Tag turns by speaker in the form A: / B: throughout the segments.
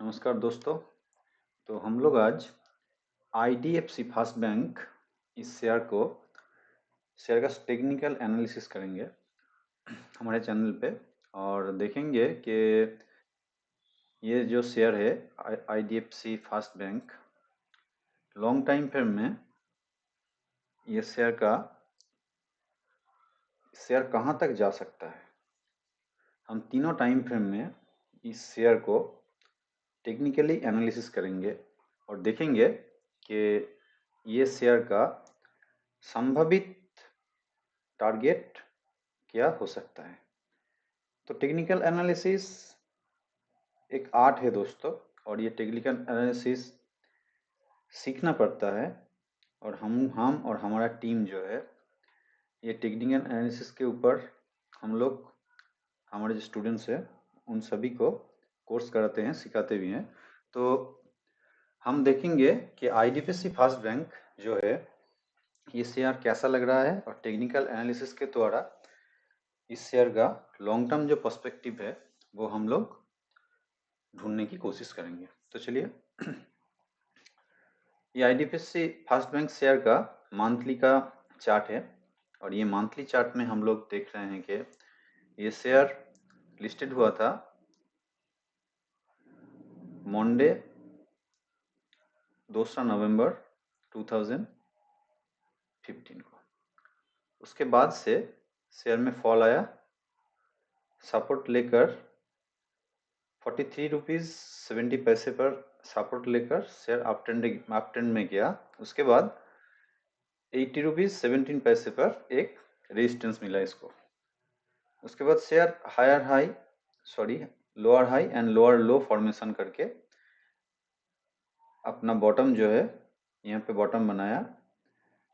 A: नमस्कार दोस्तों। तो हम लोग आज IDFC फास्ट बैंक इस शेयर का टेक्निकल एनालिसिस करेंगे हमारे चैनल पे और देखेंगे कि ये जो शेयर है IDFC fast bank long time frame में ये शेयर कहाँ तक जा सकता है। हम तीनों टाइम फ्रेम में इस शेयर को टेक्निकली एनालिसिस करेंगे और देखेंगे कि ये शेयर का संभावित टारगेट क्या हो सकता है। तो टेक्निकल एनालिसिस एक आर्ट है दोस्तों, और ये टेक्निकल एनालिसिस सीखना पड़ता है। और हम और हमारा टीम जो है ये टेक्निकल एनालिसिस के ऊपर हम लोग हमारे जो स्टूडेंट्स हैं उन सभी को कोर्स कराते हैं, सिखाते भी हैं। तो हम देखेंगे कि IDFC फास्ट बैंक जो है ये शेयर कैसा लग रहा है, और टेक्निकल एनालिसिस के द्वारा इस शेयर का लॉन्ग टर्म जो पर्सपेक्टिव है वो हम लोग ढूंढने की कोशिश करेंगे। तो चलिए, ये IDFC फास्ट बैंक शेयर का मंथली का चार्ट है, और ये मंथली चार्ट में हम लोग देख रहे हैं कि ये शेयर लिस्टेड हुआ था मंडे 2 नवंबर 2015 को। उसके बाद से शेयर में फॉल आया, सपोर्ट लेकर 43 रुपीज़ 70 पैसे पर सपोर्ट लेकर शेयर अप ट्रेंड में गया। उसके बाद 80 रुपीज़ 17 पैसे पर एक रेजिस्टेंस मिला इसको। उसके बाद share lower high and lower low formation करके अपना बॉटम जो है यहाँ पे बॉटम बनाया।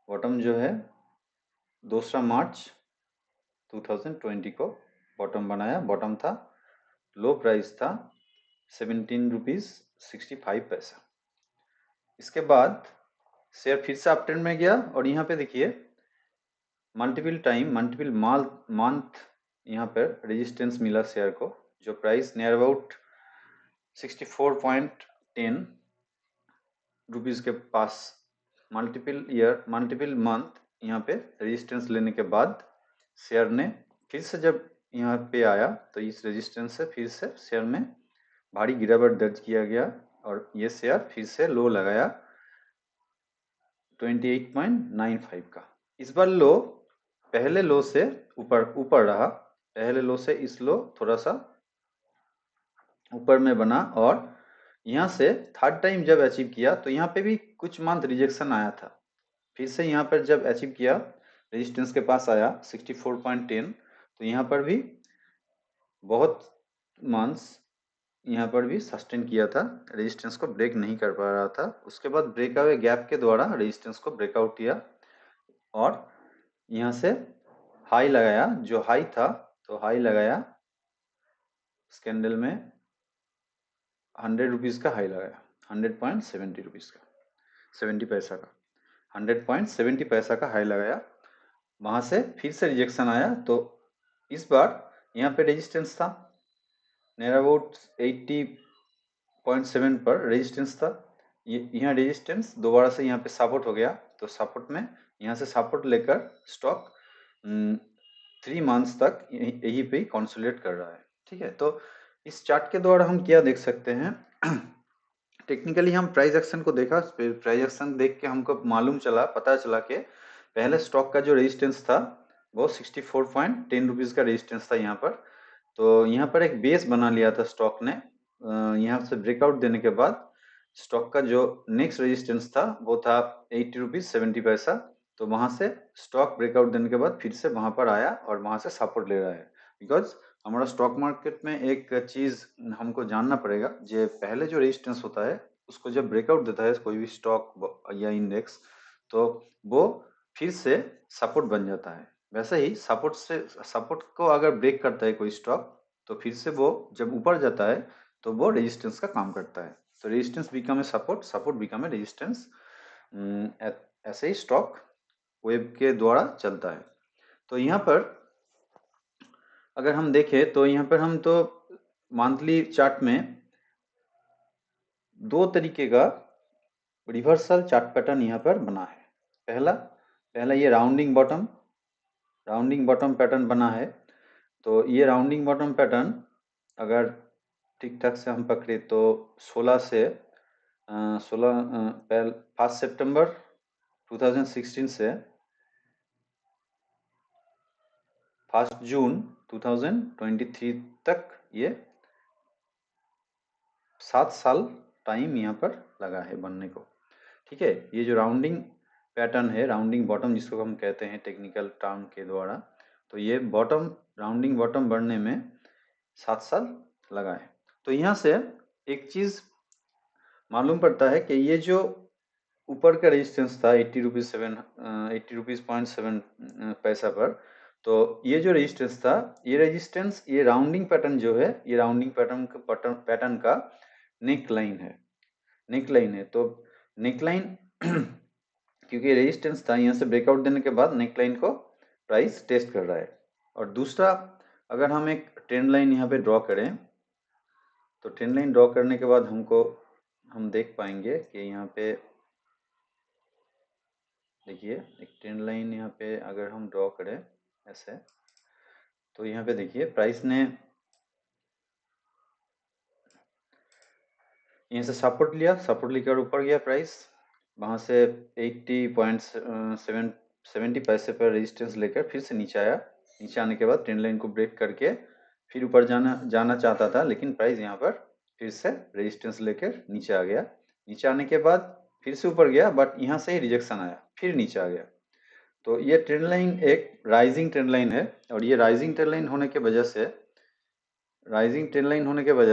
A: बॉटम जो है 2 मार्च 2020 को बॉटम बनाया। बॉटम था, लो प्राइस था 17 रुपीज़ 65 पैसा। इसके बाद शेयर फिर से अप ट्रेंड में गया, और यहाँ पे देखिए मल्टीपल मंथ यहाँ पर रेजिस्टेंस मिला शेयर को, जो प्राइस नियर अबाउट 64.10 रुपीज़ के पास मल्टीपल मंथ यहाँ पे रेजिस्टेंस लेने के बाद शेयर ने फिर से जब यहाँ पे आया तो इस रेजिस्टेंस से फिर से शेयर में भारी गिरावट दर्ज किया गया, और ये शेयर फिर से लो लगाया 28.95 का। इस बार लो पहले लो से ऊपर रहा। पहले लो से इस लो थोड़ा सा ऊपर में बना, और यहाँ से थर्ड टाइम जब अचीव किया तो यहाँ पे भी कुछ मंथ रिजेक्शन आया था। फिर से यहाँ पर जब अचीव किया रेजिस्टेंस के पास आया 64.10, तो यहाँ पर भी बहुत मंथ्स यहाँ पर भी सस्टेन किया था, रेजिस्टेंस को ब्रेक नहीं कर पा रहा था। उसके बाद ब्रेकअवे गैप के द्वारा रेजिस्टेंस को ब्रेकआउट किया, और यहाँ से हाई लगाया। जो हाई था तो हाई लगाया इस कैंडल में 100 रुपीज़ का हाई लगाया, 100.70 रुपीज़ का 70 पैसा का 100.70 पैसा का हाई लगाया। वहाँ से फिर से रिजेक्शन आया, तो इस बार यहाँ पे रेजिस्टेंस था नियर अबाउट 80.7 पर रेजिस्टेंस था। यहाँ रेजिस्टेंस दोबारा से यहाँ पे सपोर्ट हो गया, तो सपोर्ट में यहाँ से सपोर्ट लेकर स्टॉक 3 मंथ्स तक यही पे कंसोलिडेट कर रहा है। ठीक है, तो इस चार्ट के द्वारा हम क्या देख सकते हैं। टेक्निकली हम प्राइस एक्शन को देखा, प्राइस एक्शन देख के हमको पता चला कि पहले स्टॉक का जो रेजिस्टेंस था वो 64.10 रुपीज़ का रेजिस्टेंस था यहाँ पर। तो यहाँ पर एक बेस बना लिया था स्टॉक ने। यहाँ से ब्रेकआउट देने के बाद स्टॉक का जो नेक्स्ट रेजिस्टेंस था वो था 80 रुपीज़ 70 पैसा। तो वहाँ से स्टॉक ब्रेकआउट देने के बाद फिर से वहाँ पर आया और वहाँ से सपोर्ट ले रहा है। बिकॉज हमारा स्टॉक मार्केट में एक चीज़ हमको जानना पड़ेगा, जो पहले जो रेजिस्टेंस होता है उसको जब ब्रेकआउट देता है कोई भी स्टॉक या इंडेक्स, तो वो फिर से सपोर्ट बन जाता है। वैसे ही सपोर्ट को अगर ब्रेक करता है कोई स्टॉक, तो फिर से वो जब ऊपर जाता है तो वो रेजिस्टेंस का काम करता है। तो resistance become a support, support become a resistance. ऐसे ही स्टॉक वेब के द्वारा चलता है। तो यहाँ पर अगर हम देखें तो यहाँ पर हम तो मंथली चार्ट में दो तरीके का रिवर्सल चार्ट पैटर्न यहाँ पर बना है। पहला पहला ये राउंडिंग बॉटम पैटर्न बना है। तो ये राउंडिंग बॉटम पैटर्न अगर ठीक ठाक से हम पकड़े तो 16 से 1 सितंबर 2016 से 1 जून 2023 तक ये 7 साल टाइम यहाँ पर लगा है बनने को। ठीक है, ये जो राउंडिंग पैटर्न है, राउंडिंग बॉटम जिसको हम कहते हैं टेक्निकल टर्म के द्वारा, तो ये राउंडिंग बॉटम बनने में 7 साल लगा है। तो यहाँ से एक चीज मालूम पड़ता है कि ये जो ऊपर का रेजिस्टेंस था 80 रुपीज 0.7 पैसा पर, तो ये जो रेजिस्टेंस था, ये रेजिस्टेंस ये राउंडिंग पैटर्न जो है, ये राउंडिंग पैटर्न का नेक लाइन है। तो नेक लाइन क्योंकि रेजिस्टेंस था, यहाँ से ब्रेकआउट देने के बाद नेक लाइन को प्राइस टेस्ट कर रहा है। और दूसरा, अगर हम एक ट्रेंड लाइन यहाँ पे ड्रॉ करें, तो ट्रेंड लाइन ड्रॉ करने के बाद हम देख पाएंगे कि यहाँ पे देखिए एक ट्रेंड लाइन यहाँ पे अगर हम ड्रॉ करें ऐसे, तो यहाँ पे देखिए प्राइस ने यहाँ से सपोर्ट लेकर ऊपर गया प्राइस, वहाँ से 80.70 पैसे पर रेजिस्टेंस लेकर फिर से नीचे आया। नीचे आने के बाद ट्रेंड लाइन को ब्रेक करके फिर ऊपर जाना चाहता था, लेकिन प्राइस यहाँ पर फिर से रेजिस्टेंस लेकर नीचे आ गया। नीचे आने के बाद फिर से ऊपर गया, बट यहाँ से ही रिजेक्शन आया, फिर नीचे आ गया। तो ये ट्रेंड लाइन एक राइजिंग ट्रेंड लाइन है, और ये राइजिंग ट्रेंड लाइन होने के वजह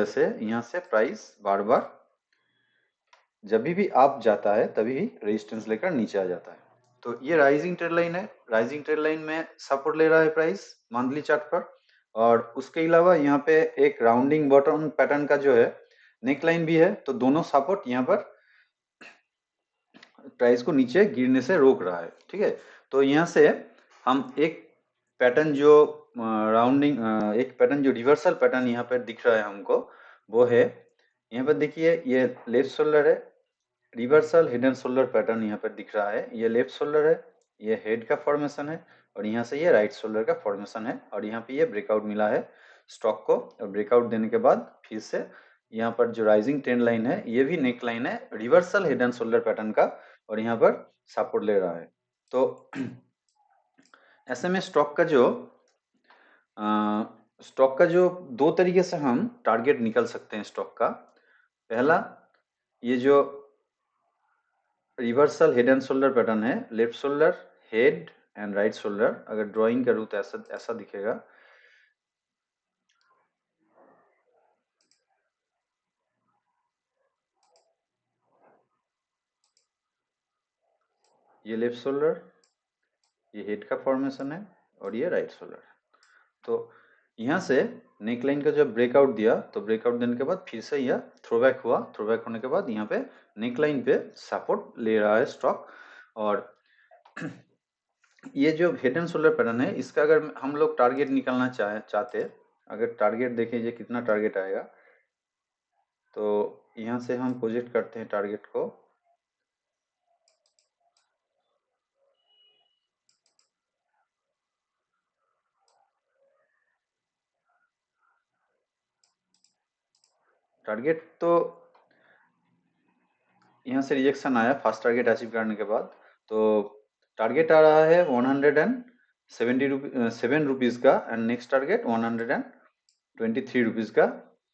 A: से यहाँ से प्राइस बार बार जब भी अप जाता है तभी भी रेजिस्टेंस लेकर नीचे आ जाता है। तो ये राइजिंग ट्रेंड लाइन है। राइजिंग ट्रेंड लाइन में सपोर्ट ले रहा है प्राइस मंथली चार्ट पर, और उसके अलावा यहाँ पे एक राउंडिंग बॉटम पैटर्न का जो है नेक लाइन भी है। तो दोनों सपोर्ट यहाँ पर प्राइस को नीचे गिरने से रोक रहा है। ठीक है, तो यहाँ से हम एक पैटर्न जो रिवर्सल पैटर्न यहाँ पर दिख रहा है हमको, वो है यहाँ पर देखिए, ये लेफ्ट शोल्डर है, reversal head and shoulder pattern यहाँ पर दिख रहा है। ये लेफ्ट शोल्डर है, ये हेड का फॉर्मेशन है, और यहाँ से ये राइट शोल्डर का फॉर्मेशन है, और यहाँ पे ये ब्रेकआउट मिला है स्टॉक को। और ब्रेकआउट देने के बाद फिर से यहाँ पर जो राइजिंग ट्रेंड लाइन है, ये भी नेक लाइन है reversal head and shoulder pattern का, और यहाँ पर सपोर्ट ले रहा है। तो ऐसे में स्टॉक का जो दो तरीके से हम टारगेट निकल सकते हैं स्टॉक का। पहला, ये जो reversal head and shoulder pattern है, left shoulder, head and right shoulder, अगर ड्राइंग करूँ तो ऐसा दिखेगा। ये लेफ्ट शोल्डर, ये हेड का फॉर्मेशन है, और ये राइट शोल्डर। तो यहाँ से नेकलाइन का जब ब्रेकआउट दिया, तो ब्रेकआउट देने के बाद फिर से यह थ्रोबैक हुआ। थ्रोबैक होने के बाद यहाँ पे नेकलाइन पे सपोर्ट ले रहा है स्टॉक। और ये जो हेड एंड शोल्डर पैटर्न है, इसका अगर हम लोग टारगेट निकालना चाहते, अगर टारगेट देखें ये कितना टारगेट आएगा, तो यहाँ से हम प्रोजेक्ट करते हैं टारगेट को। टारगेट तो यहाँ से रिजेक्शन आया फर्स्ट टारगेट अचीव करने के बाद, तो टारगेट आ रहा है 177 रुपीज़ का, एंड नेक्स्ट टारगेट 123 रुपीज़ का।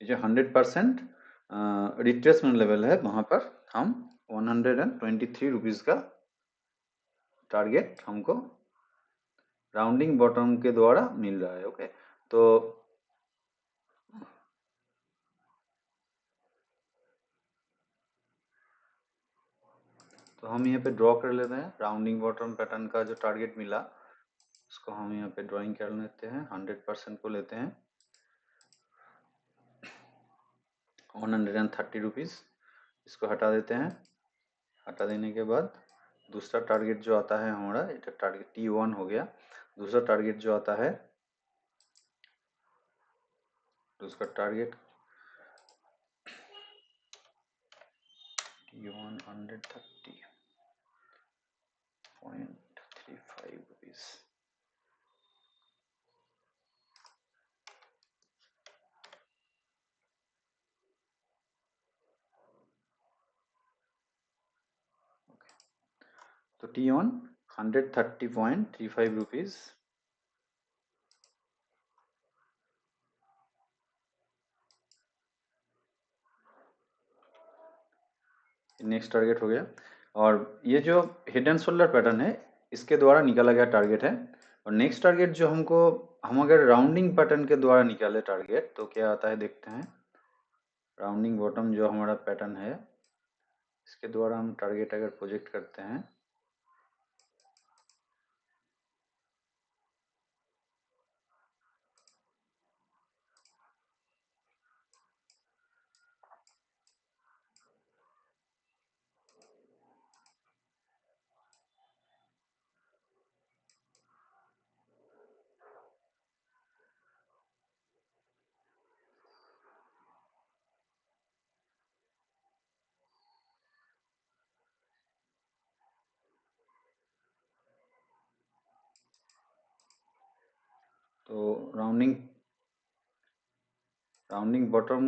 A: ये जो 100% रिट्रेसमेंट लेवल है, वहाँ पर हम 123 रुपीज़ का टारगेट हमको राउंडिंग बॉटम के द्वारा मिल रहा है। ओके, तो हम यहाँ पे ड्रॉ कर लेते हैं राउंडिंग बॉटम पैटर्न का जो टारगेट मिला, उसको हम यहाँ पे ड्राइंग कर लेते हैं। 100% को लेते हैं 130 रुपीज़, इसको हटा देते हैं। हटा देने के बाद दूसरा टारगेट जो आता है हमारा, टारगेट T1 हो गया। दूसरा टारगेट जो आता है, दूसरा टारगेट T1 130.35 rupees. तो T1 130.35 rupees. नेक्स्ट टारगेट हो गया। और ये जो हेड एंड शोल्डर पैटर्न है इसके द्वारा निकाला गया टारगेट है। और नेक्स्ट टारगेट जो हम अगर राउंडिंग पैटर्न के द्वारा निकाले टारगेट तो क्या आता है देखते हैं। राउंडिंग बॉटम जो हमारा पैटर्न है इसके द्वारा हम टारगेट अगर प्रोजेक्ट करते हैं तो राउंडिंग बॉटम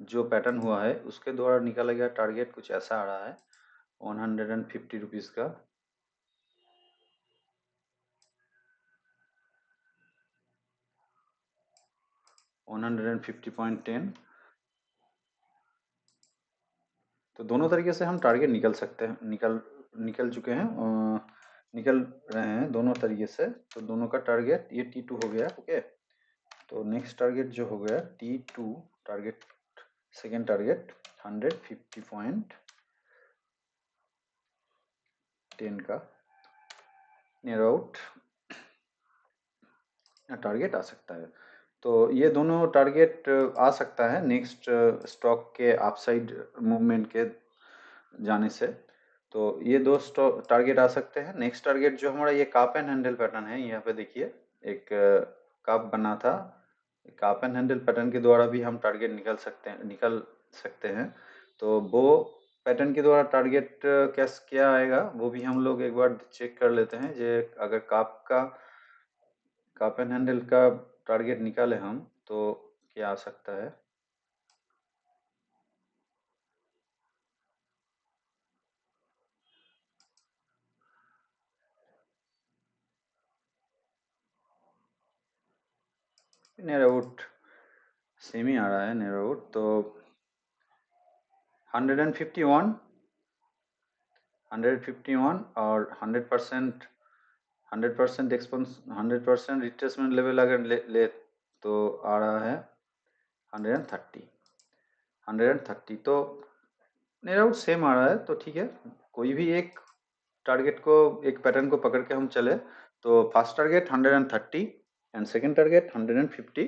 A: जो पैटर्न हुआ है उसके द्वारा निकाला गया टारगेट कुछ ऐसा आ रहा है 150 रुपीज़ का। 150.10। तो दोनों तरीके से हम टारगेट निकल सकते हैं, निकल चुके हैं, निकल रहे हैं दोनों तरीके से। तो दोनों का टारगेट ये T2 हो गया। ओके, तो नेक्स्ट टारगेट जो हो गया T2 टारगेट, सेकेंड टारगेट 150.10 का नियर आउट टारगेट आ सकता है। तो ये दोनों टारगेट आ सकता है नेक्स्ट स्टॉक के अपसाइड मूवमेंट के जाने से। तो ये दो टारगेट आ सकते हैं। नेक्स्ट टारगेट जो हमारा ये काप एंड हैंडल पैटर्न है, यहाँ पे देखिए एक काप बना था। काप एंड हैंडल पैटर्न के द्वारा भी हम टारगेट निकल सकते हैं। तो वो पैटर्न के द्वारा टारगेट कैसे क्या आएगा वो भी हम लोग एक बार चेक कर लेते हैं। जे अगर काप एंड हैंडल का टारगेट निकाले हम तो क्या आ सकता है। नियर आउट सेम ही आ रहा है नियर आउट। तो 151 और 100% एक्सपेंस 100% रिट्रेसमेंट लेवल अगर ले तो आ रहा है 130। तो नियर आउट सेम आ रहा है। तो ठीक है, कोई भी एक टारगेट को, एक पैटर्न को पकड़ के हम चले तो first target 130 and second target 150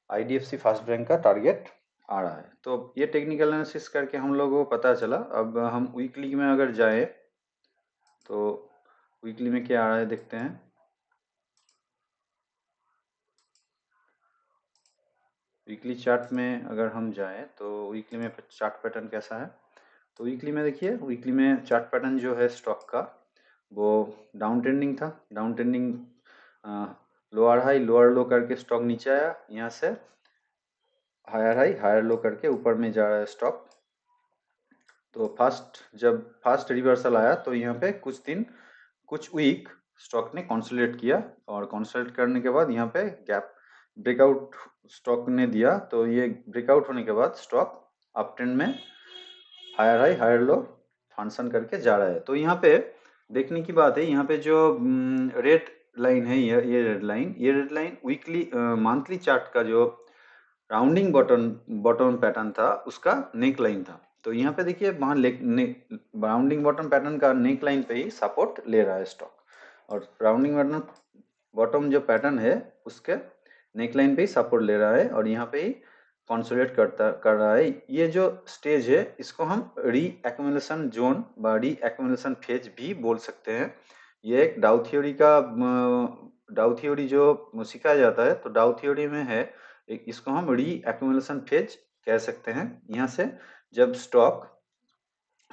A: IDFC first bank का टारगेट आ रहा है। तो ये टेक्निकल एनालिसिस करके हम लोगों को पता चला। अब हम वीकली में अगर जाए तो वीकली में क्या आ रहा है देखते हैं। वीकली चार्ट में अगर हम जाएं तो वीकली में चार्ट पैटर्न कैसा है। तो वीकली में देखिए, वीकली में चार्ट पैटर्न जो है स्टॉक का वो डाउन ट्रेंडिंग था। Down trending lower high lower low करके स्टॉक नीचे आया, यहाँ से हायर हाई हायर लो करके ऊपर में जा रहा है स्टॉक। तो जब फर्स्ट रिवर्सल आया तो यहाँ पे कुछ वीक स्टॉक ने कंसोलिडेट किया और कंसोलिडेट करने के बाद यहाँ पे गैप ब्रेकआउट स्टॉक ने दिया। तो ये ब्रेकआउट होने के बाद स्टॉक अप ट्रेंड में higher high higher low function करके जा रहा है। तो यहाँ पे देखने की बात है, यहाँ पे जो रेड लाइन है, ये red line weekly monthly chart का जो राउंडिंग बॉटम पैटर्न था उसका नेक लाइन था। तो यहाँ पे देखिए वहाँ राउंडिंग बॉटम पैटर्न का नेक लाइन पे ही सपोर्ट ले रहा है स्टॉक, और राउंडिंग बॉटम जो पैटर्न है उसके नेक लाइन पे ही सपोर्ट ले रहा है और यहाँ पे ही कंसोलिडेट कर रहा है। ये जो स्टेज है इसको हम री एक्यूमुलेशन जोन व री एक्यूमुलेशन फेज भी बोल सकते हैं। ये एक डाउ थ्योरी जो सिखाया जाता है, तो डाउ थ्योरी में है इसको हम री एक्यूमुलेशन फेज कह सकते हैं। यहाँ से जब स्टॉक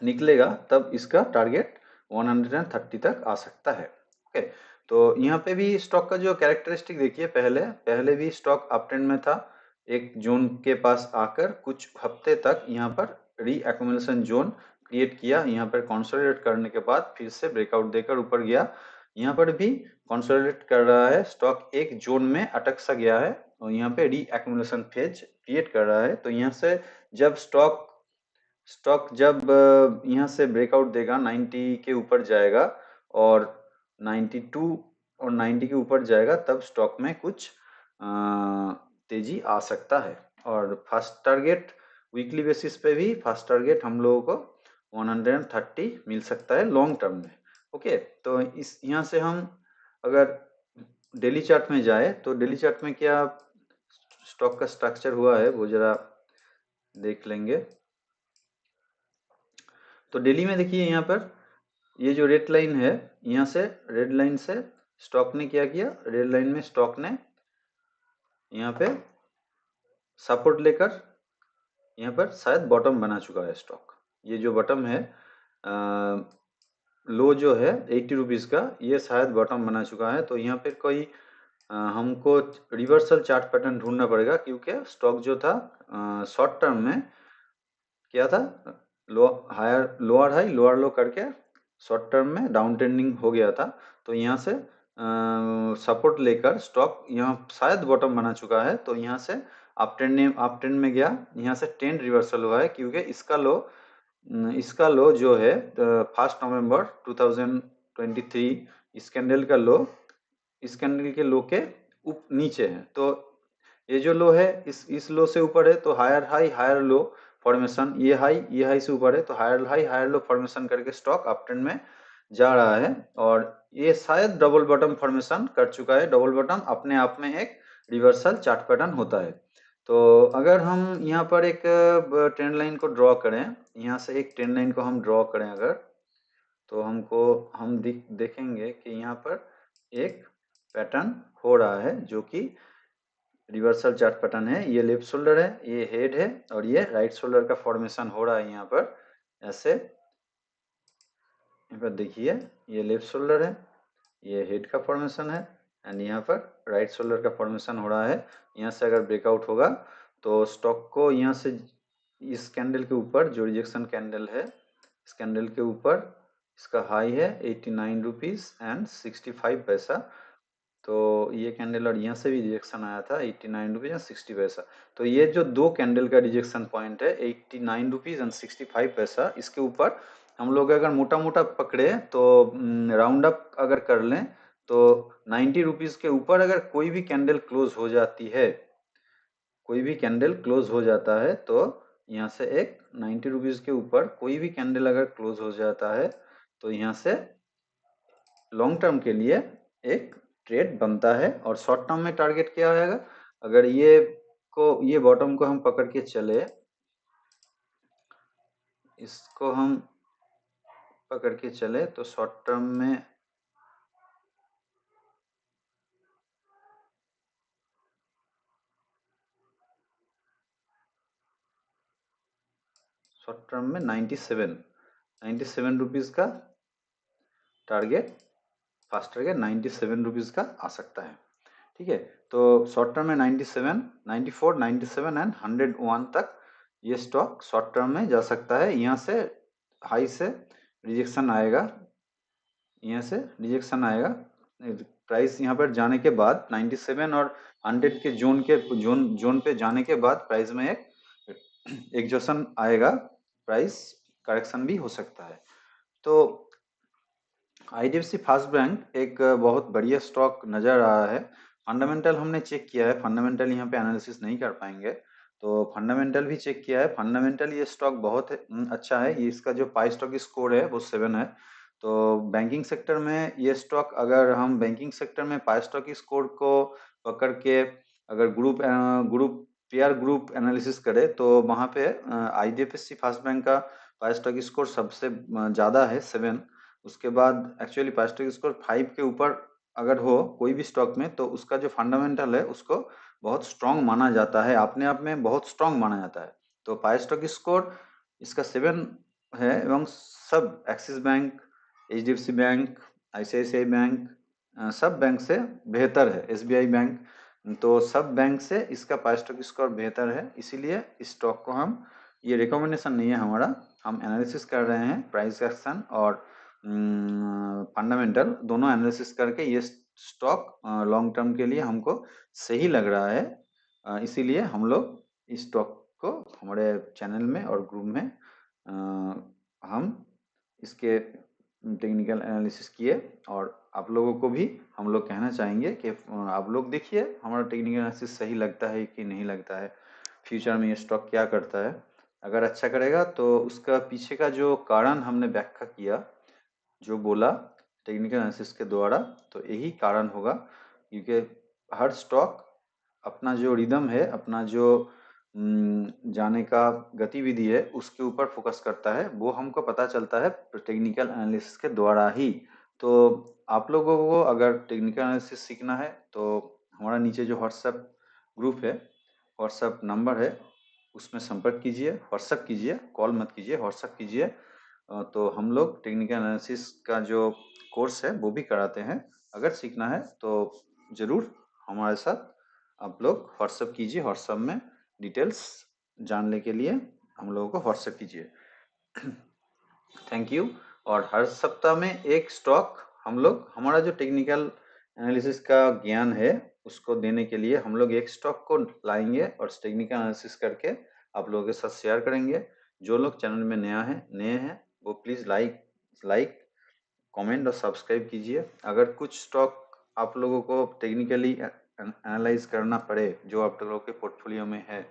A: निकलेगा तब इसका टारगेट 130 तक आ सकता है। ओके, तो यहाँ पे भी स्टॉक का जो कैरेक्टरिस्टिक देखिए, पहले पहले भी स्टॉक अप ट्रेंड में था, एक जोन के पास आकर कुछ हफ्ते तक यहाँ पर री एक्यूमुलेशन जोन क्रिएट किया, यहाँ पर कंसोलिडेट करने के बाद फिर से ब्रेकआउट देकर ऊपर गया। यहाँ पर भी कंसोलिडेट कर रहा है, स्टॉक एक जोन में अटक सा गया है और यहाँ पे री एक्यूमुलेशन फेज क्रिएट कर रहा है। तो यहाँ से जब स्टॉक स्टॉक जब यहाँ से ब्रेकआउट देगा, 90 के ऊपर जाएगा और 92 और 90 के ऊपर जाएगा, तब स्टॉक में कुछ तेजी आ सकता है। और फर्स्ट टारगेट वीकली बेसिस पे भी फर्स्ट टारगेट हम लोगों को 130 मिल सकता है लॉन्ग टर्म में। ओके, तो इस यहाँ से हम अगर डेली चार्ट में जाए तो डेली चार्ट में क्या स्टॉक का स्ट्रक्चर हुआ है वो जरा देख लेंगे। तो डेली में देखिए, यहाँ पर ये जो रेड लाइन है, यहाँ से रेड लाइन से स्टॉक ने क्या किया, रेड लाइन में स्टॉक ने यहाँ पे सपोर्ट लेकर यहाँ पर शायद बॉटम बना चुका है स्टॉक। ये जो बॉटम है, लो जो है 80 रुपीज़ का, ये शायद बॉटम बना चुका है। तो यहाँ पे कोई हमको रिवर्सल चार्ट पैटर्न ढूंढना पड़ेगा, क्योंकि स्टॉक जो था शॉर्ट टर्म में क्या था, low higher lower high lower low करके शॉर्ट टर्म में डाउन ट्रेंडिंग हो गया था। तो यहाँ से सपोर्ट लेकर स्टॉक यहाँ शायद बॉटम बना चुका है। तो यहाँ से अप ट्रेंड में गया, यहाँ से ट्रेंड रिवर्सल हुआ है, क्योंकि इसका लो जो है 1 नवंबर 2023, इस कैंडल का लो इस कैंडल के लो के नीचे है। तो ये जो लो है इस लो से ऊपर है, तो higher high higher low formation, ये हाई से ऊपर है, तो higher high higher low formation करके स्टॉक अप ट्रेंड में जा रहा है। और ये शायद डबल बॉटम फॉर्मेशन कर चुका है। डबल बॉटम अपने आप में एक रिवर्सल चार्ट पैटर्न होता है। तो अगर हम यहाँ पर एक ट्रेंड लाइन को ड्रॉ करें, यहाँ से एक ट्रेंड लाइन को हम ड्रॉ करें अगर, तो हम देखेंगे कि यहाँ पर एक पैटर्न हो रहा है जो कि रिवर्सल चार्ट पैटर्न है। ये लेफ्ट शोल्डर है, ये हेड है, और ये राइट शोल्डर का फॉर्मेशन हो रहा है यहाँ पर ऐसे। यहाँ पर देखिए, ये लेफ्ट शोल्डर है, ये हेड का फॉर्मेशन है, एंड यहाँ पर राइट शोल्डर का फॉर्मेशन हो रहा है। यहाँ से अगर ब्रेकआउट होगा तो स्टॉक को यहाँ से इस कैंडल के ऊपर, जो रिजेक्शन कैंडल है, इस कैंडल के ऊपर इसका हाई है 89 रुपीज़ एंड 65 पैसा। तो ये कैंडल, और यहाँ से भी रिजेक्शन आया था 89 रुपीज़ एंड 60 पैसा। तो ये जो दो कैंडल का रिजेक्शन पॉइंट है 89 रुपीज़ एंड 65 पैसा, इसके ऊपर हम लोग अगर मोटा मोटा पकड़े तो राउंड अप अगर कर लें तो 90 रुपीज़ के ऊपर अगर कोई भी कैंडल क्लोज हो जाती है, कोई भी कैंडल क्लोज हो जाता है, तो यहाँ से एक 90 रुपीज़ के ऊपर कोई भी कैंडल अगर क्लोज हो जाता है, तो यहाँ से लॉन्ग टर्म के लिए एक ट्रेड बनता है। और शॉर्ट टर्म में टारगेट क्या आएगा, अगर ये बॉटम को हम पकड़ के चले, इसको हम पकड़ के चले, तो शॉर्ट टर्म में शॉर्ट टर्म में 97 रुपीज़ का टारगेट, फर्स्ट टारगेट 97 रुपीज़ का आ सकता है। ठीक है, तो शॉर्ट टर्म में 97, 94, 97 एंड 101 तक ये स्टॉक शॉर्ट टर्म में जा सकता है। यहाँ से हाई से रिजेक्शन आएगा, यहाँ से रिजेक्शन आएगा, प्राइस यहाँ पर जाने के बाद 97 और 100 के जोन पे जाने के बाद प्राइस में एक एग्जॉशन आएगा, प्राइस करेक्शन भी हो सकता है। तो IDFC फर्स्ट बैंक एक बहुत बढ़िया स्टॉक नज़र आ रहा है। फंडामेंटल हमने चेक किया है, फंडामेंटल यहाँ पे एनालिसिस नहीं कर पाएंगे, तो फंडामेंटल भी चेक किया है। फंडामेंटल ये स्टॉक बहुत अच्छा है, ये इसका जो पाई स्टॉक स्कोर है वो 7 है। तो बैंकिंग सेक्टर में ये स्टॉक, अगर हम बैंकिंग सेक्टर में पाई स्टॉक स्कोर को पकड़ के अगर पेयर ग्रुप एनालिसिस करें, तो वहाँ पे IDFC फर्स्ट बैंक का पाई स्टॉक स्कोर सबसे ज़्यादा है 7। उसके बाद एक्चुअली पाई स्टॉक स्कोर 5 के ऊपर अगर हो कोई भी स्टॉक में, तो उसका जो फंडामेंटल है उसको बहुत स्ट्रांग माना जाता है, अपने आप में बहुत स्ट्रांग माना जाता है। तो पाई स्टॉक स्कोर इसका 7 है एवं सब axis bank, HDFC bank, ICICI bank, सब बैंक से बेहतर है, एसबीआई बैंक, तो सब बैंक से इसका पाई स्टॉक स्कोर बेहतर है। इसीलिए इस स्टॉक को हम, ये रिकमेंडेशन नहीं है हमारा, हम एनालिसिस कर रहे हैं, प्राइस एक्शन और फंडामेंटल दोनों एनालिसिस करके ये स्टॉक लॉन्ग टर्म के लिए हमको सही लग रहा है। इसीलिए हम लोग इस स्टॉक को हमारे चैनल में और ग्रुप में हम इसके टेक्निकल एनालिसिस किए, और आप लोगों को भी हम लोग कहना चाहेंगे कि आप लोग देखिए हमारा टेक्निकल एनालिसिस सही लगता है कि नहीं लगता है, फ्यूचर में ये स्टॉक क्या करता है। अगर अच्छा करेगा तो उसका पीछे का जो कारण हमने व्याख्या किया, जो बोला टेक्निकल एनालिसिस के द्वारा, तो यही कारण होगा, क्योंकि हर स्टॉक अपना जो रिदम है, अपना जो जाने का गतिविधि है, उसके ऊपर फोकस करता है, वो हमको पता चलता है टेक्निकल एनालिसिस के द्वारा ही। तो आप लोगों को अगर टेक्निकल एनालिसिस सीखना है तो हमारा नीचे जो व्हाट्सएप ग्रुप है, व्हाट्सएप नंबर है, उसमें संपर्क कीजिए, व्हाट्सएप कीजिए, कॉल मत कीजिए, व्हाट्सएप कीजिए। तो हम लोग टेक्निकल एनालिसिस का जो कोर्स है वो भी कराते हैं। अगर सीखना है तो ज़रूर हमारे साथ आप लोग व्हाट्सएप कीजिए, व्हाट्सएप में डिटेल्स जानने के लिए हम लोगों को व्हाट्सएप कीजिए। Thank you. और हर सप्ताह में एक स्टॉक हम लोग, हमारा जो टेक्निकल एनालिसिस का ज्ञान है उसको देने के लिए हम लोग एक स्टॉक को लाएंगे और टेक्निकल एनालिसिस करके आप लोगों के साथ शेयर करेंगे। जो लोग चैनल में नए हैं वो प्लीज़ लाइक कमेंट और सब्सक्राइब कीजिए। अगर कुछ स्टॉक आप लोगों को टेक्निकली एनालाइज करना पड़े जो आप लोगों के पोर्टफोलियो में है,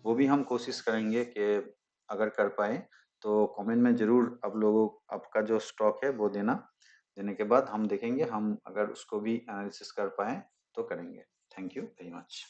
A: वो भी हम कोशिश करेंगे कि अगर कर पाए तो कमेंट में ज़रूर आप लोगों, आपका जो स्टॉक है वो देने के बाद हम देखेंगे, हम अगर उसको भी एनालिसिस कर पाए तो करेंगे। Thank you very much.